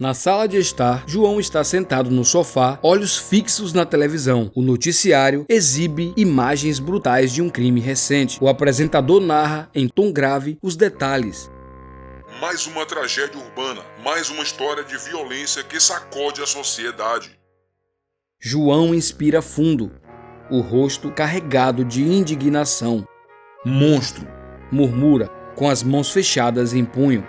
Na sala de estar, João está sentado no sofá, olhos fixos na televisão. O noticiário exibe imagens brutais de um crime recente. O apresentador narra, em tom grave, os detalhes. Mais uma tragédia urbana, mais uma história de violência que sacode a sociedade. João inspira fundo, o rosto carregado de indignação. Monstro! Murmura, com as mãos fechadas em punho.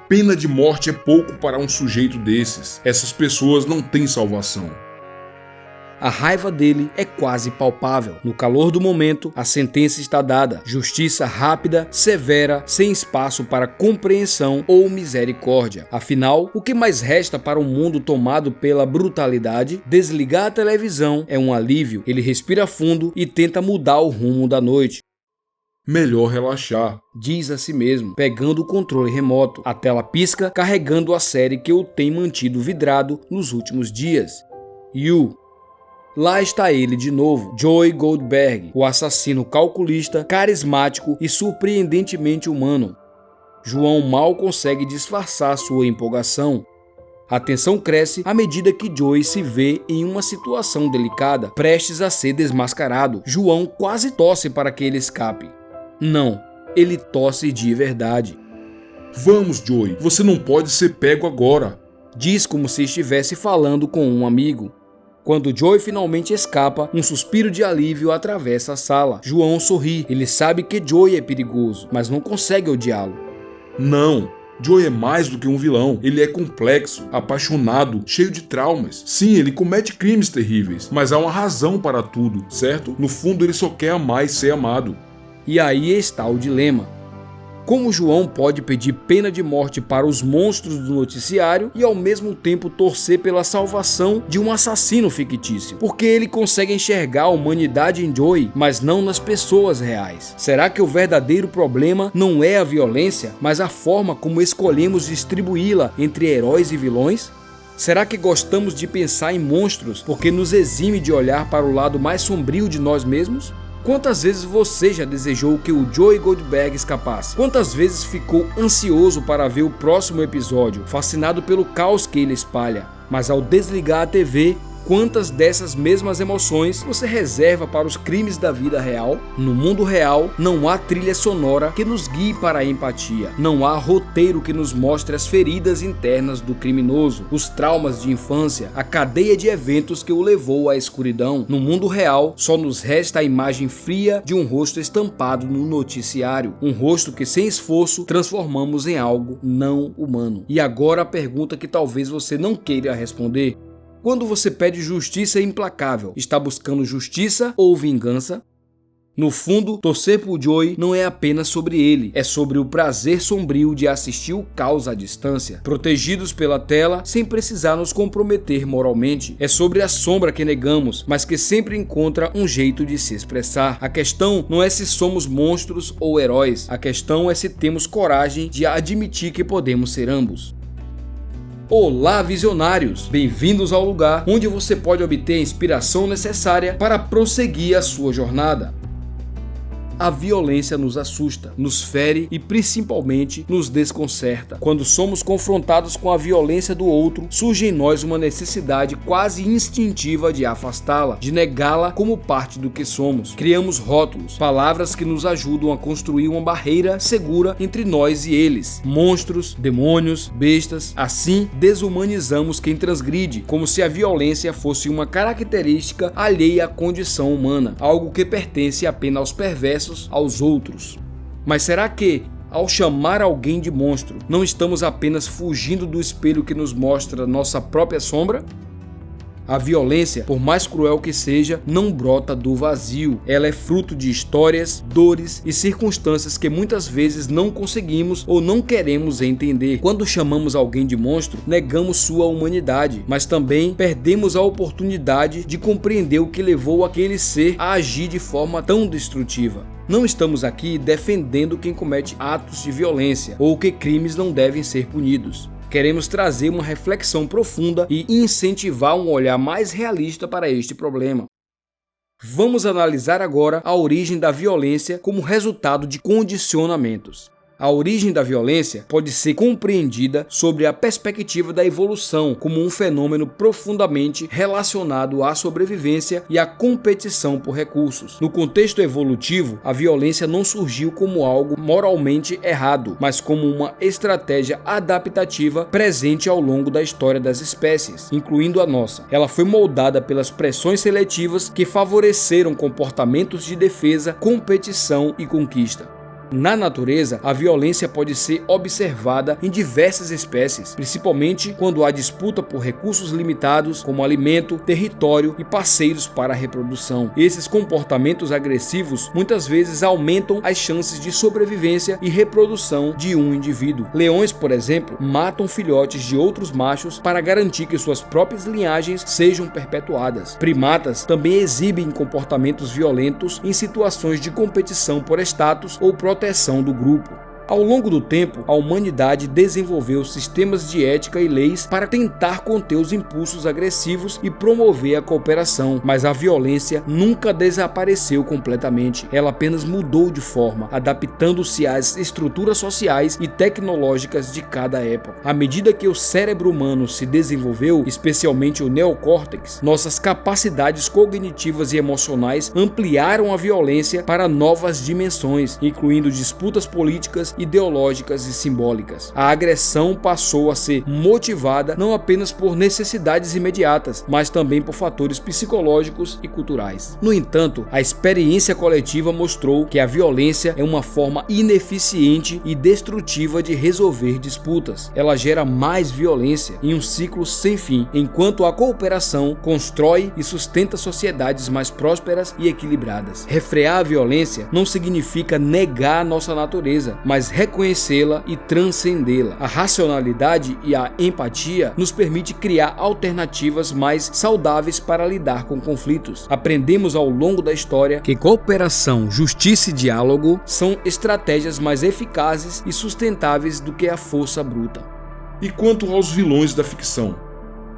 Pena de morte é pouco para um sujeito desses. Essas pessoas não têm salvação. A raiva dele é quase palpável. No calor do momento, a sentença está dada. Justiça rápida, severa, sem espaço para compreensão ou misericórdia. Afinal, o que mais resta para um mundo tomado pela brutalidade? Desligar a televisão é um alívio. Ele respira fundo e tenta mudar o rumo da noite. Melhor relaxar, diz a si mesmo, pegando o controle remoto. A tela pisca, carregando a série que o tem mantido vidrado nos últimos dias. You. Lá está ele de novo, Joey Goldberg, o assassino calculista, carismático e surpreendentemente humano. João mal consegue disfarçar sua empolgação. A tensão cresce à medida que Joey se vê em uma situação delicada, prestes a ser desmascarado. João quase torce para que ele escape. Não, ele tosse de verdade. Vamos, Joey, você não pode ser pego agora, diz como se estivesse falando com um amigo. Quando Joey finalmente escapa, um suspiro de alívio atravessa a sala. João sorri, ele sabe que Joey é perigoso, mas não consegue odiá-lo. Não, Joey é mais do que um vilão. Ele é complexo, apaixonado, cheio de traumas. Sim, ele comete crimes terríveis, mas há uma razão para tudo, certo? No fundo, ele só quer amar e ser amado. E aí está o dilema. Como João pode pedir pena de morte para os monstros do noticiário e ao mesmo tempo torcer pela salvação de um assassino fictício? Porque ele consegue enxergar a humanidade em Joey, mas não nas pessoas reais. Será que o verdadeiro problema não é a violência, mas a forma como escolhemos distribuí-la entre heróis e vilões? Será que gostamos de pensar em monstros porque nos exime de olhar para o lado mais sombrio de nós mesmos? Quantas vezes você já desejou que o Joey Goldberg escapasse? Quantas vezes ficou ansioso para ver o próximo episódio, fascinado pelo caos que ele espalha? Mas ao desligar a TV, quantas dessas mesmas emoções você reserva para os crimes da vida real? No mundo real, não há trilha sonora que nos guie para a empatia. Não há roteiro que nos mostre as feridas internas do criminoso, os traumas de infância, a cadeia de eventos que o levou à escuridão. No mundo real, só nos resta a imagem fria de um rosto estampado no noticiário. Um rosto que, sem esforço, transformamos em algo não humano. E agora a pergunta que talvez você não queira responder. Quando você pede justiça implacável, está buscando justiça ou vingança? No fundo, torcer por Joey não é apenas sobre ele, é sobre o prazer sombrio de assistir o caos à distância, protegidos pela tela sem precisar nos comprometer moralmente. É sobre a sombra que negamos, mas que sempre encontra um jeito de se expressar. A questão não é se somos monstros ou heróis, a questão é se temos coragem de admitir que podemos ser ambos. Olá, visionários! Bem-vindos ao lugar onde você pode obter a inspiração necessária para prosseguir a sua jornada. A violência nos assusta, nos fere e principalmente nos desconcerta. Quando somos confrontados com a violência do outro, surge em nós uma necessidade quase instintiva de afastá-la, de negá-la como parte do que somos. Criamos rótulos, palavras que nos ajudam a construir uma barreira segura entre nós e eles. Monstros, demônios, bestas. Assim, desumanizamos quem transgride, como se a violência fosse uma característica alheia à condição humana, algo que pertence apenas aos perversos, aos outros. Mas será que, ao chamar alguém de monstro, não estamos apenas fugindo do espelho que nos mostra nossa própria sombra? A violência, por mais cruel que seja, não brota do vazio. Ela é fruto de histórias, dores e circunstâncias que muitas vezes não conseguimos ou não queremos entender. Quando chamamos alguém de monstro, negamos sua humanidade, mas também perdemos a oportunidade de compreender o que levou aquele ser a agir de forma tão destrutiva. Não estamos aqui defendendo quem comete atos de violência ou que crimes não devem ser punidos. Queremos trazer uma reflexão profunda e incentivar um olhar mais realista para este problema. Vamos analisar agora a origem da violência como resultado de condicionamentos. A origem da violência pode ser compreendida sobre a perspectiva da evolução como um fenômeno profundamente relacionado à sobrevivência e à competição por recursos. No contexto evolutivo, a violência não surgiu como algo moralmente errado, mas como uma estratégia adaptativa presente ao longo da história das espécies, incluindo a nossa. Ela foi moldada pelas pressões seletivas que favoreceram comportamentos de defesa, competição e conquista. Na natureza, a violência pode ser observada em diversas espécies, principalmente quando há disputa por recursos limitados, como alimento, território e parceiros para a reprodução. Esses comportamentos agressivos muitas vezes aumentam as chances de sobrevivência e reprodução de um indivíduo. Leões, por exemplo, matam filhotes de outros machos para garantir que suas próprias linhagens sejam perpetuadas. Primatas também exibem comportamentos violentos em situações de competição por status ou proteção do grupo. Ao longo do tempo, a humanidade desenvolveu sistemas de ética e leis para tentar conter os impulsos agressivos e promover a cooperação, mas a violência nunca desapareceu completamente. Ela apenas mudou de forma, adaptando-se às estruturas sociais e tecnológicas de cada época. À medida que o cérebro humano se desenvolveu, especialmente o neocórtex, nossas capacidades cognitivas e emocionais ampliaram a violência para novas dimensões, incluindo disputas políticas, ideológicas e simbólicas. A agressão passou a ser motivada não apenas por necessidades imediatas, mas também por fatores psicológicos e culturais. No entanto, a experiência coletiva mostrou que a violência é uma forma ineficiente e destrutiva de resolver disputas. Ela gera mais violência em um ciclo sem fim, enquanto a cooperação constrói e sustenta sociedades mais prósperas e equilibradas. Refrear a violência não significa negar nossa natureza, mas reconhecê-la e transcendê-la. A racionalidade e a empatia nos permite criar alternativas mais saudáveis para lidar com conflitos. Aprendemos ao longo da história que cooperação, justiça e diálogo são estratégias mais eficazes e sustentáveis do que a força bruta. E quanto aos vilões da ficção?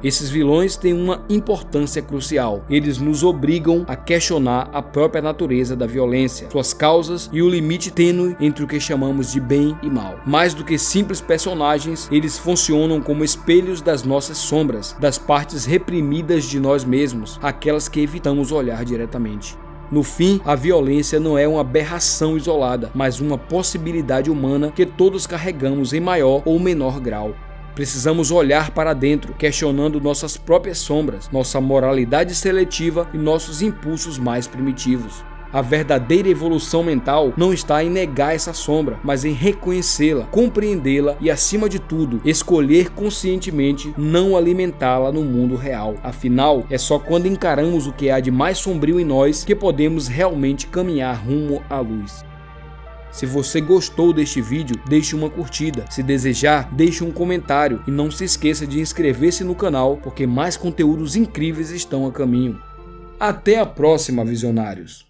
Esses vilões têm uma importância crucial. Eles nos obrigam a questionar a própria natureza da violência, suas causas e o limite tênue entre o que chamamos de bem e mal. Mais do que simples personagens, eles funcionam como espelhos das nossas sombras, das partes reprimidas de nós mesmos, aquelas que evitamos olhar diretamente. No fim, a violência não é uma aberração isolada, mas uma possibilidade humana que todos carregamos em maior ou menor grau. Precisamos olhar para dentro, questionando nossas próprias sombras, nossa moralidade seletiva e nossos impulsos mais primitivos. A verdadeira evolução mental não está em negar essa sombra, mas em reconhecê-la, compreendê-la e, acima de tudo, escolher conscientemente não alimentá-la no mundo real. Afinal, é só quando encaramos o que há de mais sombrio em nós que podemos realmente caminhar rumo à luz. Se você gostou deste vídeo, deixe uma curtida. Se desejar, deixe um comentário e não se esqueça de inscrever-se no canal, porque mais conteúdos incríveis estão a caminho. Até a próxima, visionários!